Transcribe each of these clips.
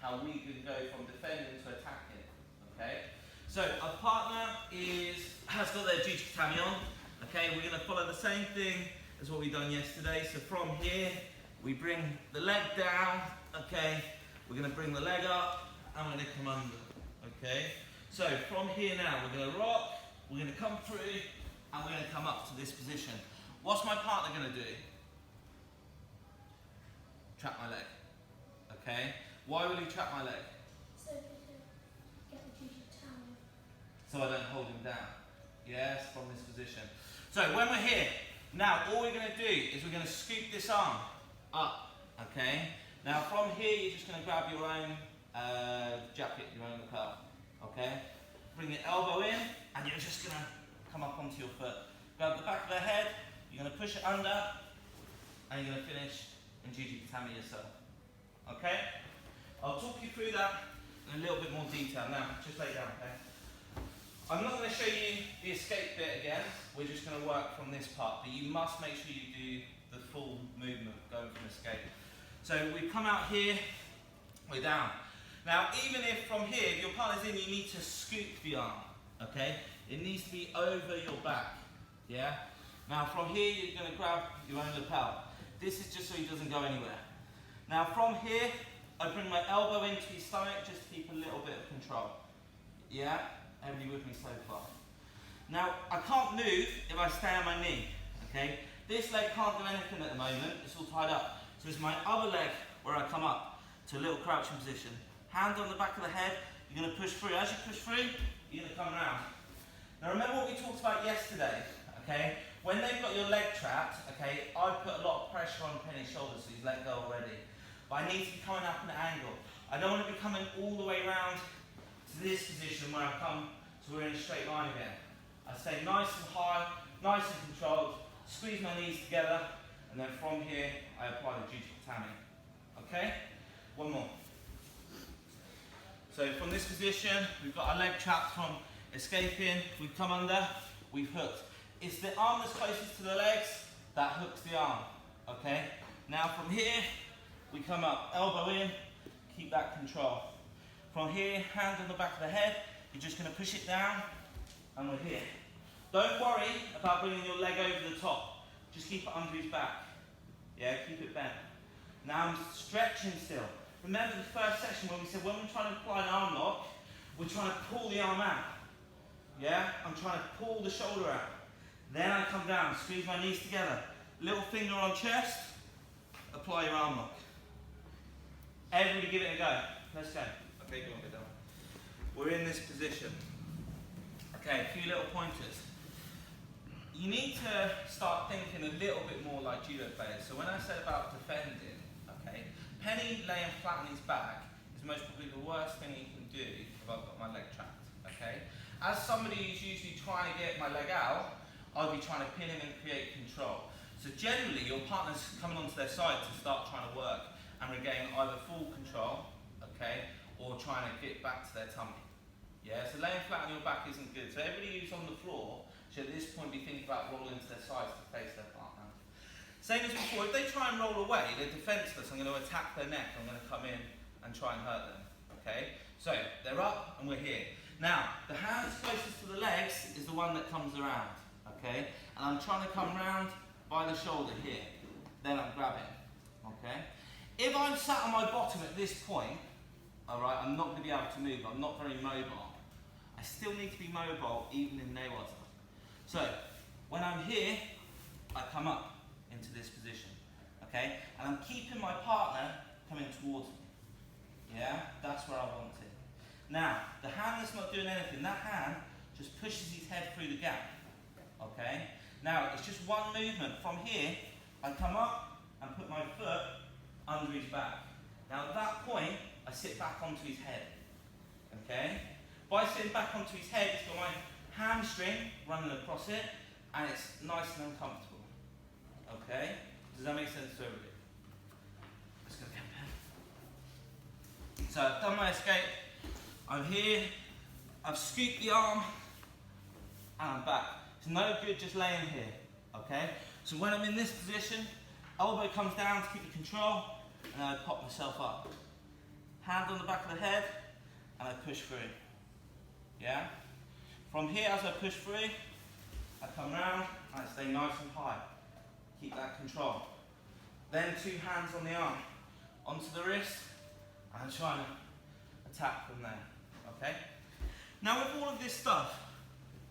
how we can go from defending to attacking. Okay? So our partner has got their Juji Gatame on. Okay, we're going to follow the same thing as what we done yesterday. So from here, we bring the leg down. Okay, we're going to bring the leg up and we're going to come under. Okay, so from here now, we're going to rock, we're going to come through, and we're going to come up to this position. What's my partner going to do? Trap my leg. Okay, why will he trap my leg? So he can get the Juji Gatame. So I don't hold him down. Yes, from this position. So when we're here, now all we're going to do is we're going to scoop this arm up. Okay. Now from here, you're just going to grab your own jacket, your own lapel. Okay. Bring your elbow in, and you're just going to come up onto your foot. Grab the back of the head. You're going to push it under, and you're going to finish in Juji Gatame yourself. Okay. I'll talk you through that in a little bit more detail. Now, just lay down. Okay. I'm not going to show you the escape bit again, we're just going to work from this part, but you must make sure you do the full movement going from escape. So we come out here, we're down. Now even if from here, if your partner's in, you need to scoop the arm, okay? It needs to be over your back, yeah? Now from here, you're going to grab your own lapel. This is just so he doesn't go anywhere. Now from here, I bring my elbow into his stomach just to keep a little bit of control, yeah? Everybody with me so far? Now, I can't move if I stay on my knee, okay? This leg can't do anything at the moment, it's all tied up. So it's my other leg where I come up to a little crouching position. Hand on the back of the head, you're going to push through. As you push through, you're going to come around. Now remember what we talked about yesterday, okay? When they've got your leg trapped, okay, I've put a lot of pressure on Penny's shoulders, so he's let go already. But I need to be coming up in an angle. I don't want to be coming all the way around to this position where I come so we're in a straight line again. I stay nice and high, nice and controlled, squeeze my knees together, and then from here I apply the Juji Gatame. Okay? One more. So from this position, we've got our leg trapped from escaping, we've come under, we've hooked. It's the arm that's closest to the legs that hooks the arm. Okay? Now from here, we come up, elbow in, keep that control. From here, hand on the back of the head, you're just going to push it down, and we're here. Don't worry about bringing your leg over the top. Just keep it under his back. Yeah, keep it bent. Now I'm stretching still. Remember the first section when we said when we're trying to apply an arm lock, we're trying to pull the arm out. Yeah, I'm trying to pull the shoulder out. Then I come down, squeeze my knees together. Little finger on chest, apply your arm lock. Everybody give it a go. Let's go. Okay, go on, get down. We're in this position. Okay, a few little pointers. You need to start thinking a little bit more like judo players. So when I said about defending, okay, Penny laying flat on his back is most probably the worst thing he can do if I've got my leg trapped, okay? As somebody who's usually trying to get my leg out, I'll be trying to pin him and create control. So generally, your partner's coming onto their side to start trying to work and regain either full control, okay, or trying to get back to their tummy. Yeah, so laying flat on your back isn't good. So everybody who's on the floor should at this point be thinking about rolling to their sides to face their partner. Same as before, if they try and roll away, they're defenseless. I'm going to attack their neck. I'm going to come in and try and hurt them. Okay? So they're up and we're here. Now, the hand that's closest to the legs is the one that comes around. Okay? And I'm trying to come round by the shoulder here. Then I'm grabbing. Okay? If I'm sat on my bottom at this point, alright, I'm not going to be able to move. I'm not very mobile. I still need to be mobile even in Newata. So, when I'm here, I come up into this position. Okay? And I'm keeping my partner coming towards me. Yeah? That's where I want it. Now, the hand that's not doing anything, that hand just pushes his head through the gap. Okay? Now, it's just one movement. From here, I come up and put my foot under his back. Now, at that point, I sit back onto his head. Okay? By sitting back onto his head, it's got my hamstring running across it, and it's nice and uncomfortable. Okay? Does that make sense to everybody? Let's go again, pen. So I've done my escape. I'm here. I've scooped the arm, and I'm back. It's no good just laying here. Okay? So when I'm in this position, elbow comes down to keep the control, and I pop myself up. hand on the back of the head, and I push through. Yeah? From here, as I push through, I come round and I stay nice and high. Keep that control. Then 2 hands on the arm, onto the wrist, and trying to attack from there. Okay? Now with all of this stuff,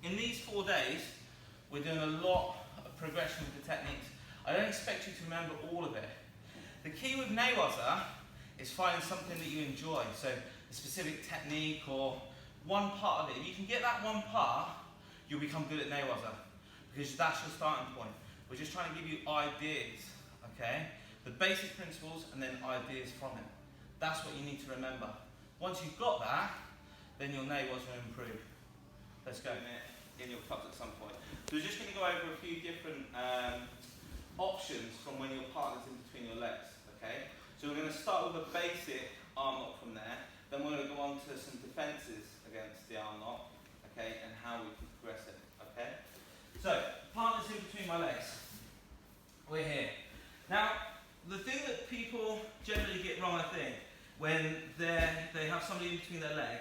in these 4 days, we're doing a lot of progression with the techniques. I don't expect you to remember all of it. The key with Newaza is finding something that you enjoy. So a specific technique or one part of it. If you can get that one part, you'll become good at Newaza, because that's your starting point. We're just trying to give you ideas, okay? The basic principles and then ideas from it. That's what you need to remember. Once you've got that, then your Newaza will improve. Let's go in your clubs at some point. So we're just going to go over a few different options from when your partner's in between your legs, okay? So we're going to start with a basic arm lock from there. Then we're going to go on to some defences against the arm lock, okay, and how we can progress it, okay? So, partners in between my legs. We're here. Now, the thing that people generally get wrong, I think, when they have somebody in between their leg,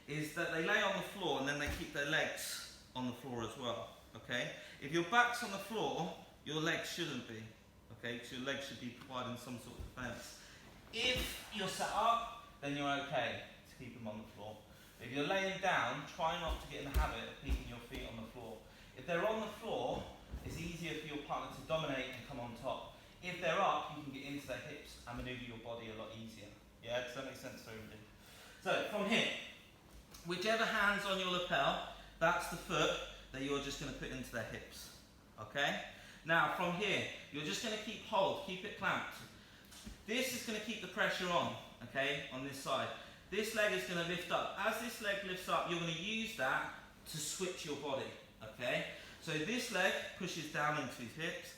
is that they lay on the floor and then they keep their legs on the floor as well, okay? If your back's on the floor, your legs shouldn't be, okay? So your legs should be providing some sort of defence. If you're sat up, then you're okay to keep them on the floor. If you're laying down, try not to get in the habit of keeping your feet on the floor. If they're on the floor, it's easier for your partner to dominate and come on top. If they're up, you can get into their hips and manoeuvre your body a lot easier. Yeah, does that make sense to everybody? So, from here, whichever hand's on your lapel, that's the foot that you're just going to put into their hips. Okay? Now, from here, you're just going to keep it clamped. This is going to keep the pressure on, okay, on this side. This leg is going to lift up. As this leg lifts up, you're going to use that to switch your body, okay? So this leg pushes down into his hips,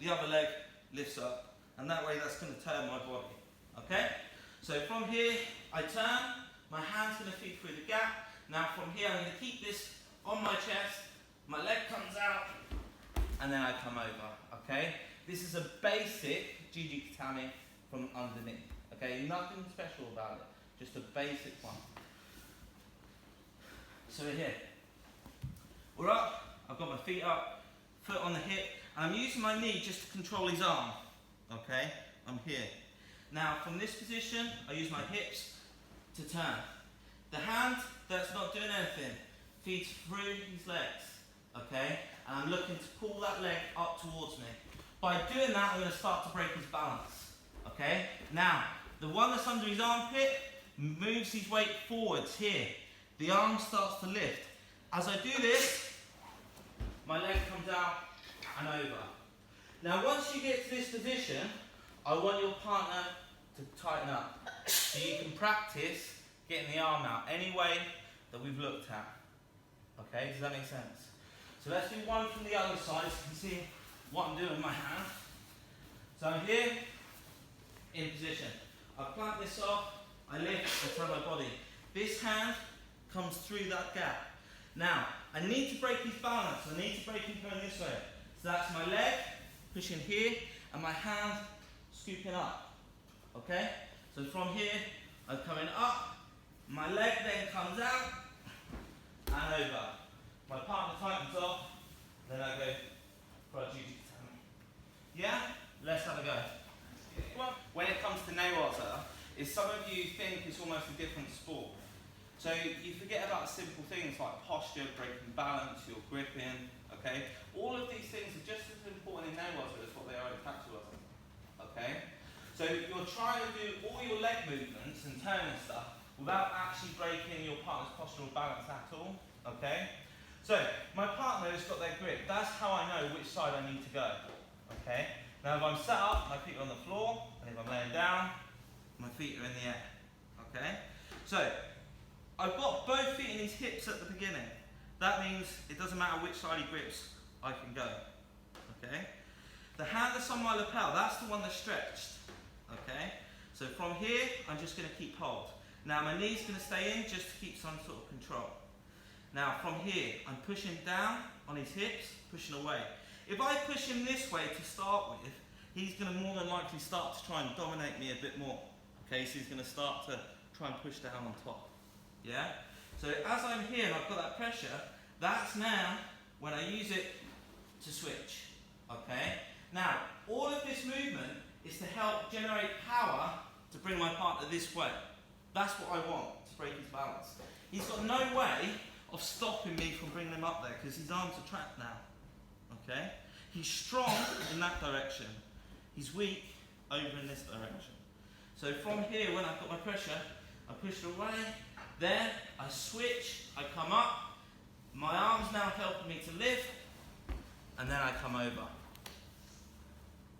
the other leg lifts up, and that way that's going to turn my body, okay? So from here, I turn, my hand's going to feed through the gap. Now from here, I'm going to keep this on my chest, my leg comes out, and then I come over, okay? This is a basic Juji Gatame from underneath, okay? Nothing special about it, just a basic one. So we're here. We're up, I've got my feet up, foot on the hip, and I'm using my knee just to control his arm, okay? I'm here. Now from this position, I use my hips to turn. The hand that's not doing anything feeds through his legs, okay? And I'm looking to pull that leg up towards me. By doing that, I'm going to start to break his balance, okay? Now, the one that's under his armpit moves his weight forwards here. The arm starts to lift. As I do this, my leg comes out and over. Now, once you get to this position, I want your partner to tighten up. So you can practice getting the arm out any way that we've looked at. Okay, does that make sense? So let's do one from the other side so you can see what I'm doing with my hand. So I'm here, in position. I plant this off, I lift, I turn my body. This hand comes through that gap. Now, I need to break his balance. I need to break him going this way. So that's my leg pushing here and my hand scooping up. Okay? So from here, I'm coming up, my leg then comes out and over. My partner tightens off, then I go for a Juji Gatame. Yeah? Let's have a go. When it comes to Newaza, is some of you think it's almost a different sport. So you forget about simple things like posture, breaking balance, your gripping, okay? All of these things are just as important in Newaza as what they are in Katsuwaza, okay? So you're trying to do all your leg movements and turning stuff without actually breaking your partner's postural balance at all, okay? So my partner has got their grip. That's how I know which side I need to go, okay? Now if I'm sat up, my feet are on the floor, and if I'm laying down, my feet are in the air, okay? So I've got both feet in his hips at the beginning. That means it doesn't matter which side he grips, I can go, okay? The hand that's on my lapel, that's the one that's stretched, okay? So from here, I'm just going to keep hold. Now my knee's going to stay in just to keep some sort of control. Now from here, I'm pushing down on his hips, pushing away. If I push him this way to start with, he's going to more than likely start to try and dominate me a bit more. Okay, so he's going to start to try and push down on top. Yeah? So as I'm here and I've got that pressure, that's now when I use it to switch. Okay? Now, all of this movement is to help generate power to bring my partner this way. That's what I want, to break his balance. He's got no way of stopping me from bringing him up there because his arms are trapped now. Okay? He's strong in that direction. He's weak over in this direction. So from here, when I've got my pressure, I push it away. Then I switch, I come up. My arm's now helping me to lift. And then I come over.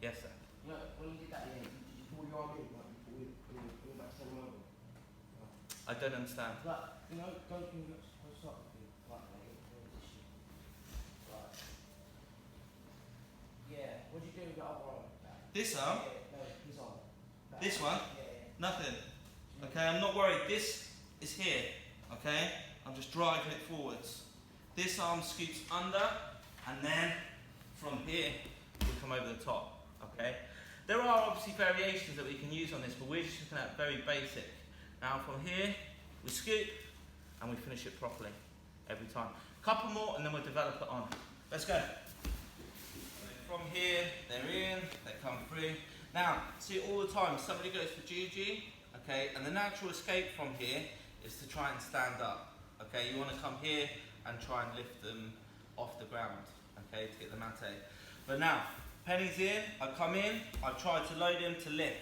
Yes, sir. No, when you did that, did you pull your arm in like before you back to over? I don't understand. Like, you know, don't you look supposed to start with you like that in position. Right. Yeah, what do you do with the other arm? This arm? Yeah, no, his arm. This one? Yeah. Nothing. Okay, I'm not worried. This is here. Okay? I'm just driving it forwards. This arm scoots under, and then from here we come over the top. Okay? There are obviously variations that we can use on this, but we're just looking at very basic. Now from here, we scoop and we finish it properly every time. Couple more and then we'll develop it on. Let's go. From here, they're in, they come through. Now, see all the time, somebody goes for Juji, okay, and the natural escape from here is to try and stand up. Okay, you want to come here and try and lift them off the ground, okay, to get the mate. But now, Penny's in, I come in, I try to load him to lift.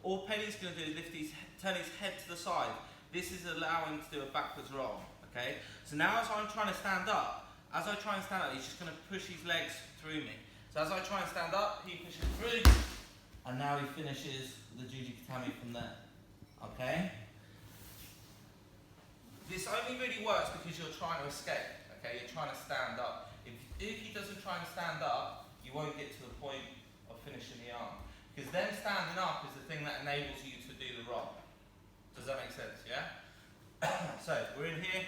All Penny's going to do is turn his head to the side. This is allowing him to do a backwards roll, okay? So now as I'm trying to stand up, he's just going to push his legs through me. So as I try and stand up, he pushes through, and now he finishes the Juji Gatame from there, okay? This only really works because you're trying to escape, okay? You're trying to stand up. If he doesn't try and stand up, you won't get to the point of finishing the arm. Because then standing up is the thing that enables you to do the roll. Does that make sense, yeah? So, we're in here,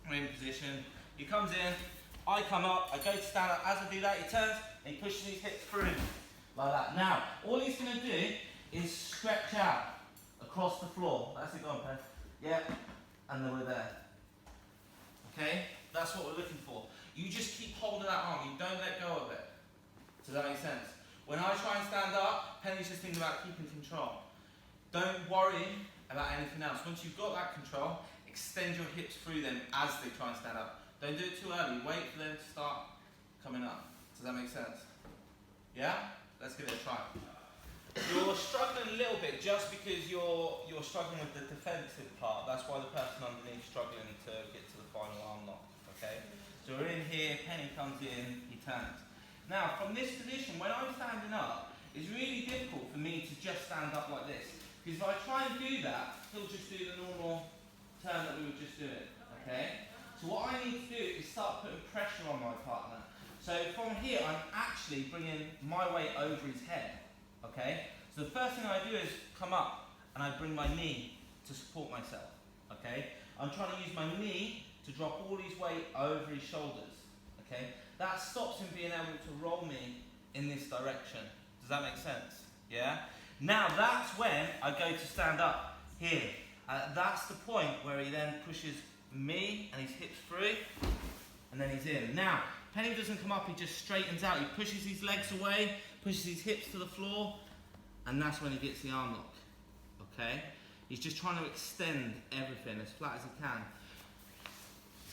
we're in position. He comes in, I come up, I go to stand up. As I do that, he turns and he pushes his hips through, like that. Now, all he's going to do is stretch out across the floor. That's it, go on, Pen. Yeah, and then we're there. Okay? That's what we're looking for. You just keep holding that arm, you don't let go of it. Does that make sense? When I try and stand up, Penny's just thinking about keeping control. Don't worry about anything else. Once you've got that control, extend your hips through them as they try and stand up. Don't do it too early. Wait for them to start coming up. Does that make sense? Yeah? Let's give it a try. You're struggling a little bit just because you're struggling with the defensive part. That's why the person underneath is struggling to get to the final arm lock. Okay? So we're in here, Penny comes in, he turns. Now, from this position, when I'm standing up, it's really difficult for me to just stand up like this. Because if I try and do that, he'll just do the normal turn that we were just doing, okay? So what I need to do is start putting pressure on my partner. So from here, I'm actually bringing my weight over his head, okay? So the first thing I do is come up and I bring my knee to support myself, okay? I'm trying to use my knee to drop all his weight over his shoulders, okay? That stops him being able to roll me in this direction. Does that make sense? Yeah? Now that's when I go to stand up here. That's the point where he then pushes me and his hips through, and then he's in. Now, Penny doesn't come up, he just straightens out. He pushes his legs away, pushes his hips to the floor, and that's when he gets the arm lock. Okay? He's just trying to extend everything as flat as he can.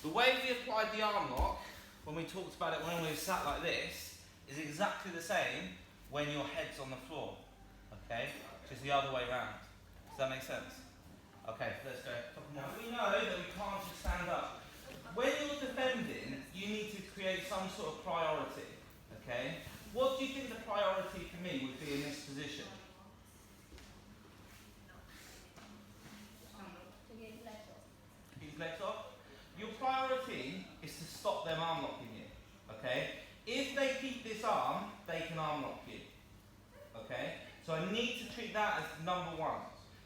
The way we applied the arm lock, when we talked about it when we sat like this, is exactly the same when your head's on the floor, okay? Just the other way around. Does that make sense? Okay, let's go. Now we know that we can't just stand up. When you're defending, you need to create some sort of priority, okay? What do you think the priority for me would be in this position? To get his legs off. Keep his legs off? Your priority is to stop them arm locking you, okay? If they keep this arm, they can arm lock you, okay? So I need to treat that as number one.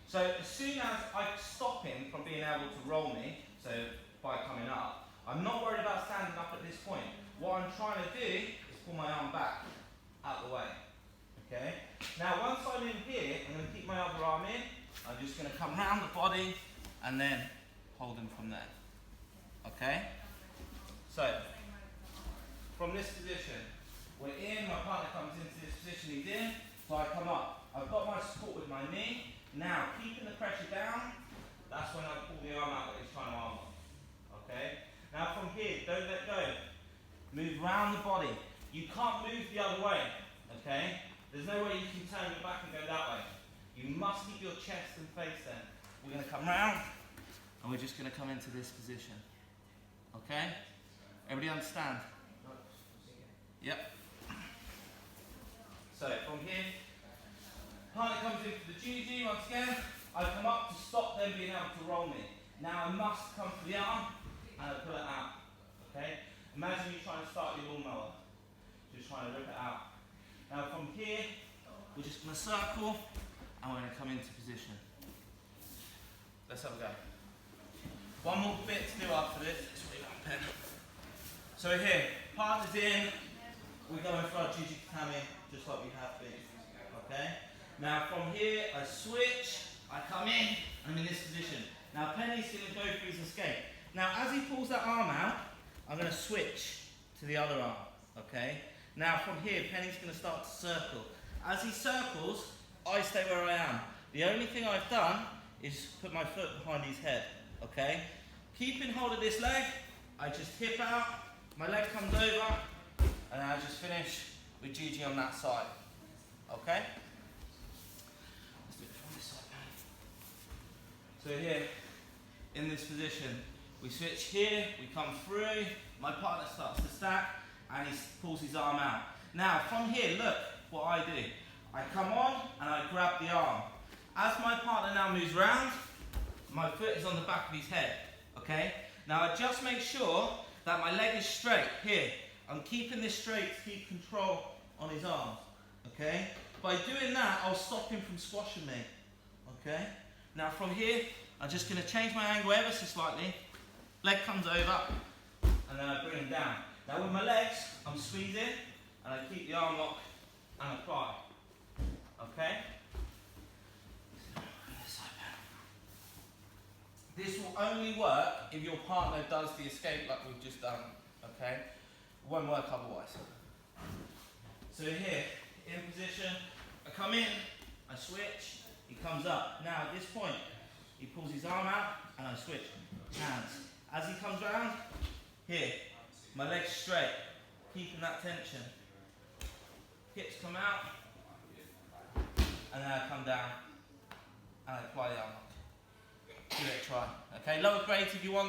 So as soon as I stop him from being able to roll me, so by coming up, I'm not worried about standing up at this point. What I'm trying to do is pull my arm back, out the way, okay? Now once I'm in here, I'm going to keep my other arm in, I'm just going to come round the body and then hold him from there. Okay? So, from this position, we're in, my partner comes into this position he's in, so I come up. I've got my support with my knee. Now, keeping the pressure down, that's when I pull the arm out that he's trying to arm lock. Okay? Now from here, don't let go. Move round the body. You can't move the other way. Okay? There's no way you can turn your back and go that way. You must keep your chest and face there. We're going to come round, and we're just going to come into this position. Okay? Everybody understand? Yep. So from here, partner comes in for the Juji once again. I come up to stop them being able to roll me. Now I must come to the arm and I pull it out. Okay? Imagine you trying to start your lawnmower. Just trying to rip it out. Now from here, we're just going to circle and we're going to come into position. Let's have a go. One more bit to do after this. Pen. So here, partner's in. We're going for our Juji Gatame just like we have been. Okay? Now from here, I switch, I come in, I'm in this position. Now Penny's going to go for his escape. Now as he pulls that arm out, I'm going to switch to the other arm. Okay? Now from here, Penny's going to start to circle. As he circles, I stay where I am. The only thing I've done is put my foot behind his head. Okay? Keeping hold of this leg, I just hip out, my leg comes over, and I just finish with Juji on that side. Okay? Let's do it from this side now. So here, in this position, we switch here, we come through, my partner starts to stack, and he pulls his arm out. Now, from here, look what I do. I come on, and I grab the arm. As my partner now moves round, my foot is on the back of his head. Okay? Now, I just make sure that my leg is straight. Here, I'm keeping this straight to keep control on his arms. Okay? By doing that, I'll stop him from squashing me. Okay? Now from here, I'm just going to change my angle ever so slightly. Leg comes over, and then I bring him down. Now with my legs, I'm squeezing, and I keep the arm lock and apply. Okay? This will only work if your partner does the escape like we've just done. Okay? It won't work otherwise. So here, in position, I come in, I switch, he comes up. Now at this point, he pulls his arm out and I switch. Hands. As he comes round, here, my legs straight, keeping that tension. Hips come out, and then I come down and I apply the arm lock. Give it a try. Okay, lower grades if you want.